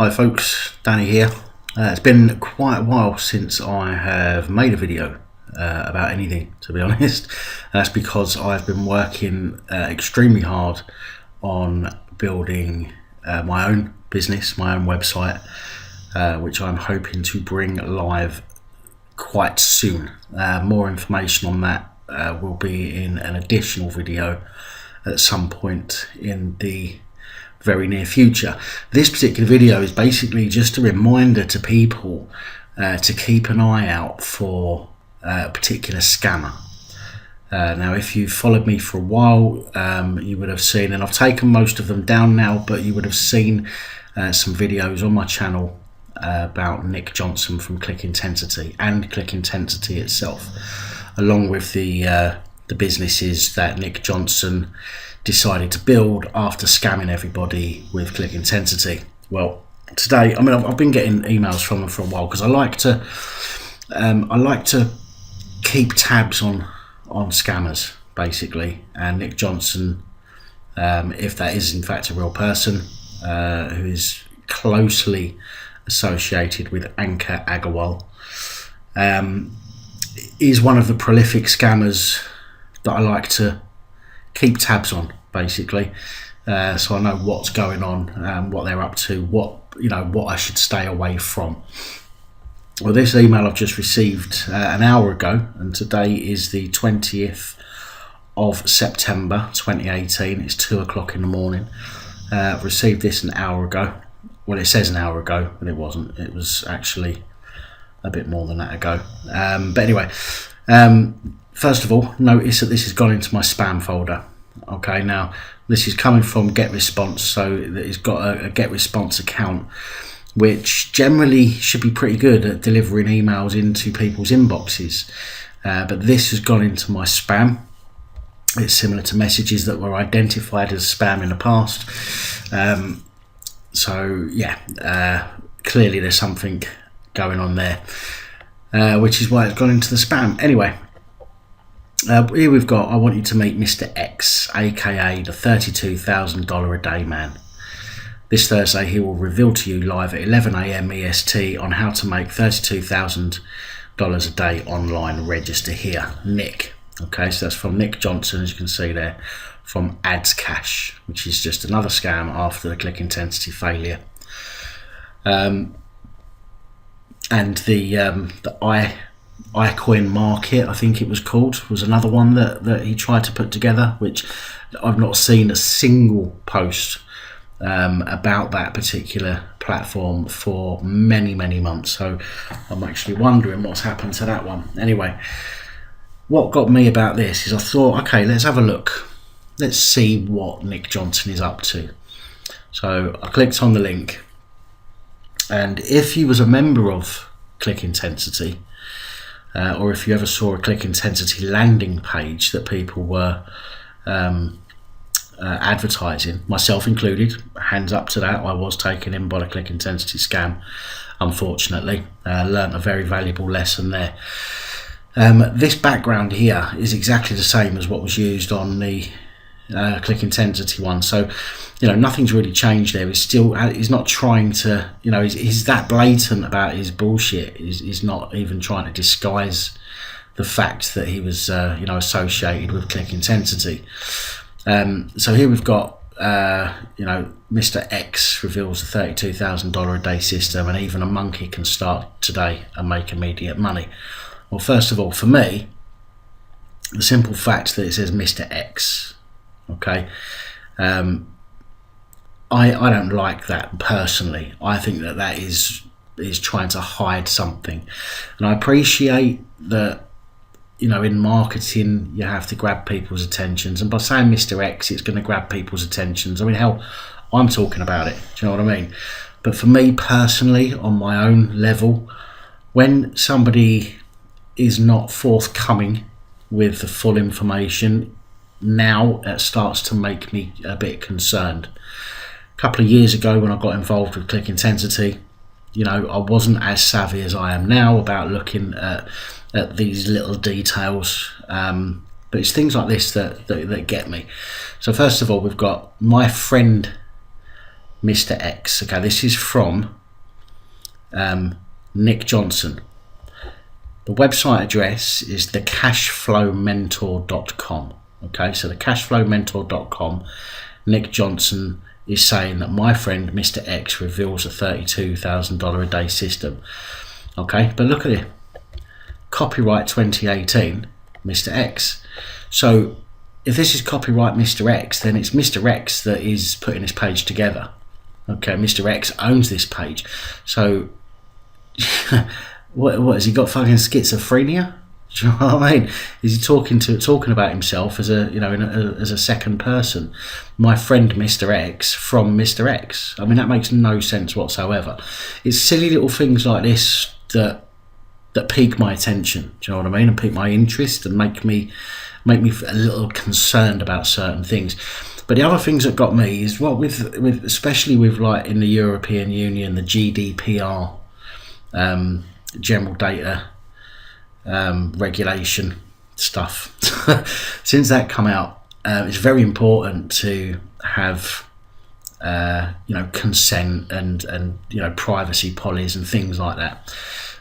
Hi folks, Danny here. It's been quite a while since I have made a video about anything, to be honest. That's because I've been working extremely hard on building my own business, my own website, which I'm hoping to bring live quite soon. More information on that will be in an additional video at some point in the very near future. This particular video is basically just a reminder to people to keep an eye out for a particular scammer. Now, if you've followed me for a while, you would have seen, and I've taken most of them down now, but you would have seen some videos on my channel about Nick Johnson from Click Intensity and Click Intensity itself, along with the businesses that Nick Johnson decided to build after scamming everybody with Click Intensity. Well, today, I've been getting emails from them for a while because I like to keep tabs on scammers, basically. And Nick Johnson, if that is in fact a real person, who is closely associated with Anker Agawal, is one of the prolific scammers that I like to keep tabs on, basically, so I know what's going on, what they're up to, what I should stay away from. Well, this email I've just received an hour ago, and today is the 20th of September 2018. It's 2 o'clock in the morning. I've received this an hour ago. Well, it says an hour ago, but it wasn't. It was actually a bit more than that ago. But anyway, first of all, notice that this has gone into my spam folder. Okay, now this is coming from GetResponse, so it's got a GetResponse account, which generally should be pretty good at delivering emails into people's inboxes. But this has gone into my spam. It's similar to messages that were identified as spam in the past. So yeah, clearly there's something going on there, which is why it's gone into the spam. Anyway, here we've got, I want you to meet Mr. X, aka the $32,000 a day man. This Thursday he will reveal to you live at 11 AM EST on how to make $32,000 a day online. Register here, Nick. Okay, so that's from Nick Johnson, as you can see there, from Ads Cash, which is just another scam after the Click Intensity failure. And the iCoin market, I think it was called, was another one that he tried to put together, which I've not seen a single post about that particular platform for many months, so I'm actually wondering what's happened to that one. Anyway, what got me about this is I thought, okay, let's have a look, let's see what Nick Johnson is up to. So I clicked on the link, and if you was a member of Click Intensity, or if you ever saw a Click Intensity landing page that people were advertising, myself included, hands up to that, I was taken in by the Click Intensity scam, unfortunately. Learnt a very valuable lesson there. This background here is exactly the same as what was used on the Click Intensity one, so nothing's really changed there. He's not trying to, he's that blatant about his bullshit. He's not even trying to disguise the fact that he was associated with Click Intensity. So here we've got Mr. X reveals a $32,000 a day system, and even a monkey can start today and make immediate money. Well, first of all, for me, the simple fact that it says Mr. X, okay, I don't like that personally. I think that is trying to hide something, and I appreciate that in marketing you have to grab people's attentions, and by saying Mr. X it's going to grab people's attentions. I mean, hell, I'm talking about it, do you know what I mean? But for me personally, on my own level, when somebody is not forthcoming with the full information, now it starts to make me a bit concerned. A couple of years ago when I got involved with Click Intensity, I wasn't as savvy as I am now about looking at these little details, but it's things like this that get me. So first of all, we've got my friend Mr. X. Okay, this is from Nick Johnson. The website address is thecashflowmentor.com. Okay, so thecashflowmentor.com. Nick Johnson is saying that my friend Mr. X reveals a $32,000 a day system. Okay, but look at it. Copyright 2018, Mr. X. So if this is copyright Mr. X, then it's Mr. X that is putting this page together. Okay, Mr. X owns this page. So what has he got, fucking schizophrenia? Do you know what I mean? Is he talking about himself as a, you know, as a second person? My friend Mr. X from Mr. X. I mean, that makes no sense whatsoever. It's silly little things like this that pique my attention. Do you know what I mean? And pique my interest and make me a little concerned about certain things. But the other things that got me is what with especially with, like, in the European Union, the GDPR, general data regulation stuff. Since that come out, it's very important to have you know, consent and you know, privacy policies and things like that.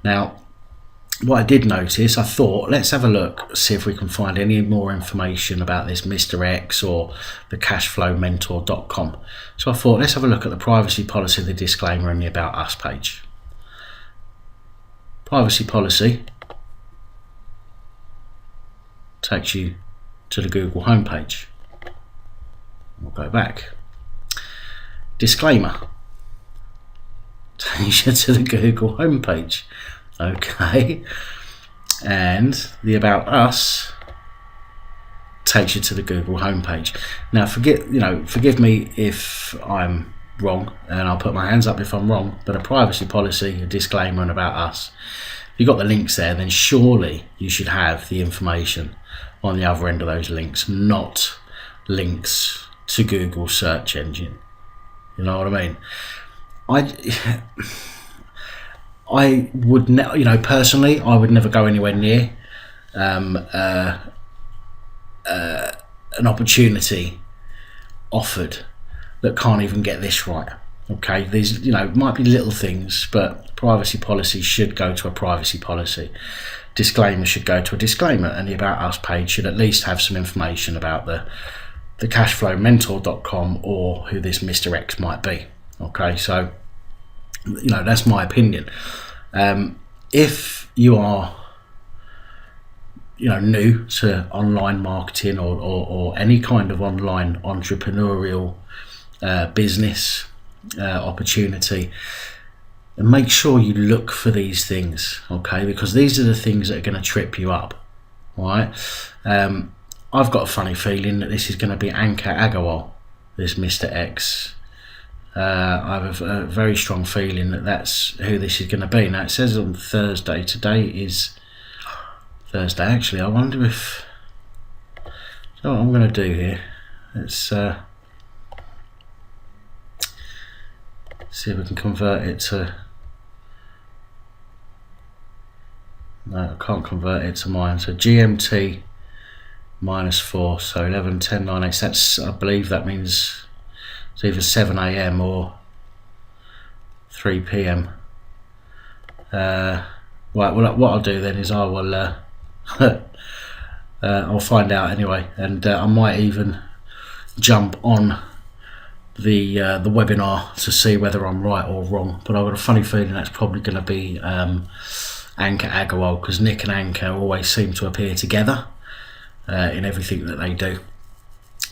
Now, what I did notice, I thought, let's have a look, see if we can find any more information about this Mr. X or the cashflowmentor.com. So I thought, let's have a look at the privacy policy, the disclaimer, and the About Us page. Privacy policy takes you to the Google homepage. We'll go back. Disclaimer takes you to the Google homepage. Okay, and the About Us takes you to the Google homepage. Now, forgive me if I'm wrong, and I'll put my hands up if I'm wrong, but a privacy policy, a disclaimer, and About Us, if you've got the links there, then surely you should have the information on the other end of those links, not links to Google search engine. You know what I mean? I would never, you know, personally, I would never go anywhere near an opportunity offered that can't even get this right. Okay, these, you know, might be little things, but privacy policy should go to a privacy policy. Disclaimer should go to a disclaimer, and the About Us page should at least have some information about the cashflowmentor.com or who this Mr. X might be. Okay, so, you know, that's my opinion. If you are, you know, new to online marketing or any kind of online entrepreneurial business opportunity, and make sure you look for these things, okay, because these are the things that are going to trip you up. All right, I've got a funny feeling that this is going to be Anker Agawal, this Mr. X. I have a very strong feeling that that's who this is going to be. Now, it says on Thursday. Today is Thursday, actually. I wonder if... So what I'm going to do here, let's see if we can convert it to... No, I can't convert it to mine. So GMT -4, so 11, 10, 9, 8. That's, I believe that means it's either 7 AM or 3 PM. Right, well, what I'll do then is I will I'll find out anyway, and I might even jump on the webinar to see whether I'm right or wrong. But I've got a funny feeling that's probably going to be Anker Agawal, because Nick and Anker always seem to appear together in everything that they do.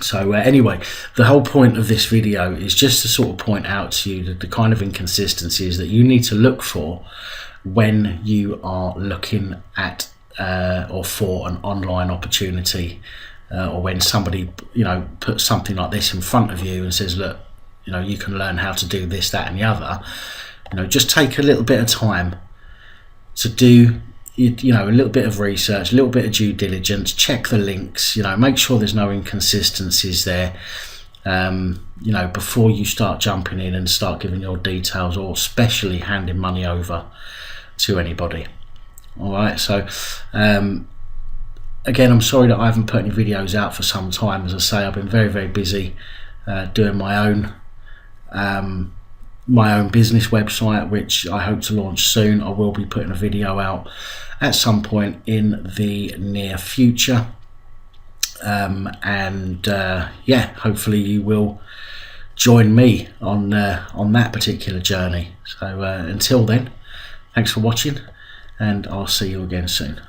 So anyway, the whole point of this video is just to sort of point out to you the kind of inconsistencies that you need to look for when you are looking at or for an online opportunity, or when somebody, you know, puts something like this in front of you and says, look, you know, you can learn how to do this, that and the other. You know, just take a little bit of time to do, you know, a little bit of research, a little bit of due diligence, check the links, you know, make sure there's no inconsistencies there, you know, before you start jumping in and start giving your details, or especially handing money over to anybody. All right, so again, I'm sorry that I haven't put any videos out for some time. As I say, I've been very, very busy doing my own my own business website, which I hope to launch soon. I will be putting a video out at some point in the near future, yeah, hopefully you will join me on that particular journey. So until then, thanks for watching, and I'll see you again soon.